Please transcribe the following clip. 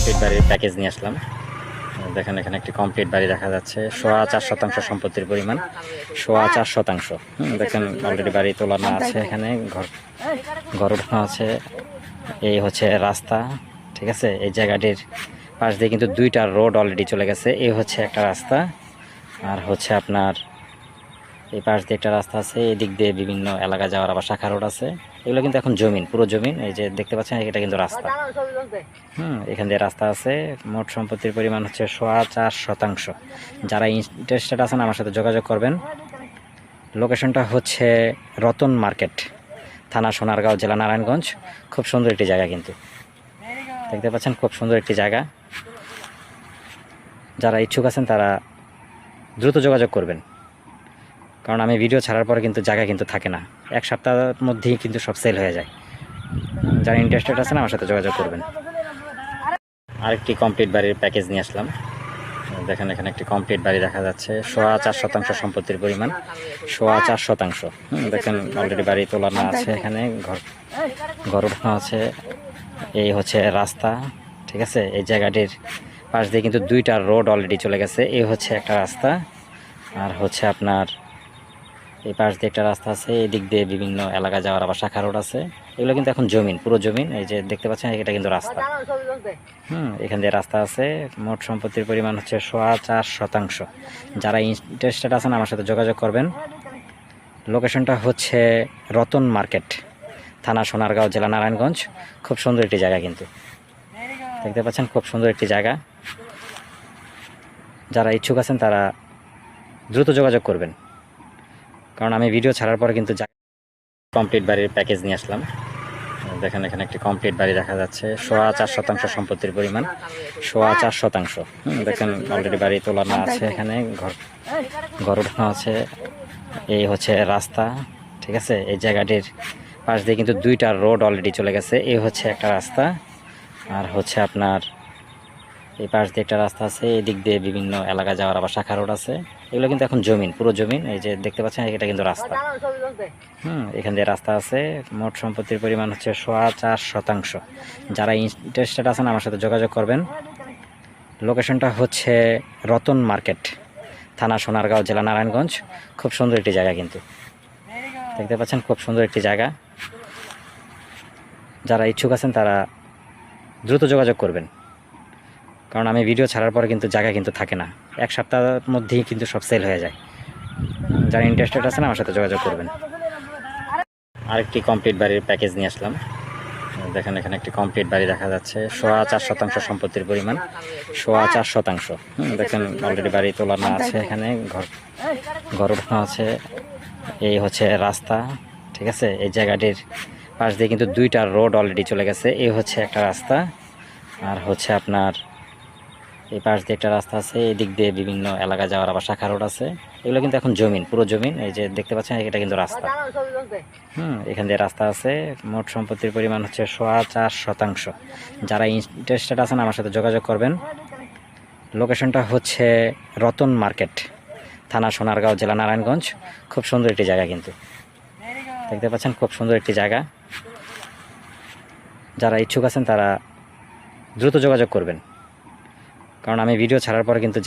Complete বাড়ির package নিয়ে আসলাম। দেখেন এখানে একটি কমপ্লিট বাড়ি দেখা যাচ্ছে, 4.25% সম্পত্তির পরিমাণ, 4.25%। দেখেন অলরেডি বাড়ি তোলানো আছে, এখানে ঘর উঠানো আছে। এই হচ্ছে রাস্তা, ঠিক আছে। এই জায়গাটির পাশ দিয়ে কিন্তু দুইটা রোড অলরেডি চলে গেছে। এই হচ্ছে একটা রাস্তা, আর হচ্ছে আপনার এই পাশ দিয়ে একটা রাস্তা আছে, এই দিক দিয়ে বিভিন্ন এলাকা যাওয়ার আবার শাখা রোড আছে। এগুলো কিন্তু এখন জমিন, পুরো জমিন। এই যে দেখতে পাচ্ছেন, এটা কিন্তু রাস্তা। এখান দিয়ে রাস্তা আছে। মোট সম্পত্তির পরিমাণ হচ্ছে 4.25%। যারা ইন্টারেস্টেড আছেন আমার সাথে যোগাযোগ করবেন। লোকেশনটা হচ্ছে রতন মার্কেট, থানা সোনারগাঁও, জেলা নারায়ণগঞ্জ। খুব সুন্দর একটি জায়গা, কিন্তু দেখতে পাচ্ছেন খুব সুন্দর একটি জায়গা। যারা ইচ্ছুক আছেন তারা দ্রুত যোগাযোগ করবেন, কারণ আমি ভিডিও ছাড়ার পরে কিন্তু জায়গা কিন্তু থাকে না, এক সপ্তাহের মধ্যেই কিন্তু সব সেল হয়ে যায়। যারা ইন্টারেস্টেড আছেন আমার সাথে যোগাযোগ করবেন। আরেকটি কমপ্লিট বাড়ির প্যাকেজ নিয়ে আসলাম। দেখেন এখানে একটি কমপ্লিট বাড়ি দেখা যাচ্ছে, 4.25% সম্পত্তির পরিমাণ, 4.25%। দেখেন অলরেডি বাড়ি তোলানো আছে, এখানে ঘর উঠানো আছে। এই হচ্ছে রাস্তা, ঠিক আছে। এই জায়গাটির পাশ দিয়ে কিন্তু দুইটা রোড অলরেডি চলে গেছে। এই হচ্ছে একটা রাস্তা, আর হচ্ছে আপনার এই পাশ দিয়ে একটা রাস্তা আছে, এই দিক দিয়ে বিভিন্ন এলাকা যাওয়ার আবার শাখা রোড আছে। এগুলো কিন্তু এখন জমিন, পুরো জমিন। এই যে দেখতে পাচ্ছেন, এটা কিন্তু রাস্তা। এখান দিয়ে রাস্তা আছে। মোট সম্পত্তির পরিমাণ হচ্ছে 4.25%। যারা ইন্টারেস্টেড আছেন আমার সাথে যোগাযোগ করবেন। লোকেশনটা হচ্ছে রতন মার্কেট, থানা সোনারগাঁও, জেলা নারায়ণগঞ্জ। খুব সুন্দর একটি জায়গা, কিন্তু দেখতে পাচ্ছেন খুব সুন্দর একটি জায়গা। যারা ইচ্ছুক আছেন তারা দ্রুত যোগাযোগ করবেন, কারণ আমি ভিডিও ছাড়ার পরে কিন্তু কমপ্লিট বাড়ির প্যাকেজ নিয়ে আসলাম। দেখেন এখানে একটি কমপ্লিট বাড়ি দেখা যাচ্ছে, 4.25% সম্পত্তির পরিমাণ, 4.25%। দেখেন অলরেডি বাড়ি তোলানো আছে, এখানে ঘর উঠানো আছে। এই হচ্ছে রাস্তা, ঠিক আছে। এই জায়গাটির পাশ দিয়ে কিন্তু দুইটা রোড অলরেডি চলে গেছে। এই হচ্ছে একটা রাস্তা, আর হচ্ছে আপনার এই পাশ দিয়ে একটা রাস্তা আছে, এই দিক দিয়ে বিভিন্ন এলাকা যাওয়ার আবার শাখা রোড আছে। এগুলো কিন্তু এখন জমিন, পুরো জমিন। এই যে দেখতে পাচ্ছেন, এটা কিন্তু রাস্তা। এখান দিয়ে রাস্তা আছে। মোট সম্পত্তির পরিমাণ হচ্ছে 4.25%। যারা ইন্টারেস্টেড আছেন আমার সাথে যোগাযোগ করবেন। লোকেশনটা হচ্ছে রতন মার্কেট, থানা সোনারগাঁও, জেলা নারায়ণগঞ্জ। খুব সুন্দর একটি জায়গা, কিন্তু দেখতে পাচ্ছেন খুব সুন্দর একটি জায়গা। যারা ইচ্ছুক আছেন তারা দ্রুত যোগাযোগ করবেন, কারণ আমি ভিডিও ছাড়ার পরে কিন্তু জায়গা কিন্তু থাকে না, এক সপ্তাহের মধ্যেই কিন্তু সব সেল হয়ে যায়। যারা ইন্টারেস্টেড আছেন আমার সাথে যোগাযোগ করবেন। আরেকটি কমপ্লিট বাড়ির প্যাকেজ নিয়ে আসলাম। দেখেন এখানে একটি কমপ্লিট বাড়ি দেখা যাচ্ছে, 4.25% সম্পত্তির পরিমাণ, 4.25%। দেখেন অলরেডি বাড়ি তোলানো আছে, এখানে ঘর উঠানো আছে। এই হচ্ছে রাস্তা, ঠিক আছে। এই জায়গাটির পাশ দিয়ে কিন্তু দুইটা রোড অলরেডি চলে গেছে। এই হচ্ছে একটা রাস্তা, আর হচ্ছে আপনার এই পাশ দিয়ে একটা রাস্তা আছে, এই দিক দিয়ে বিভিন্ন এলাকা যাওয়ার আবার শাখা রোড আছে। এগুলো কিন্তু এখন জমিন, পুরো জমিন। এই যে দেখতে পাচ্ছেন, এটা কিন্তু রাস্তা। এখান দিয়ে রাস্তা আছে। মোট সম্পত্তির পরিমাণ হচ্ছে 4.25%। যারা ইন্টারেস্টেড আছেন আমার সাথে যোগাযোগ করবেন। লোকেশনটা হচ্ছে রতন মার্কেট, থানা সোনারগাঁও, জেলা নারায়ণগঞ্জ। খুব সুন্দর একটি জায়গা, কিন্তু দেখতে পাচ্ছেন খুব সুন্দর একটি জায়গা। যারা ইচ্ছুক আছেন তারা দ্রুত যোগাযোগ করবেন, কারণ আমি ভিডিও ছাড়ার পরে কিন্তু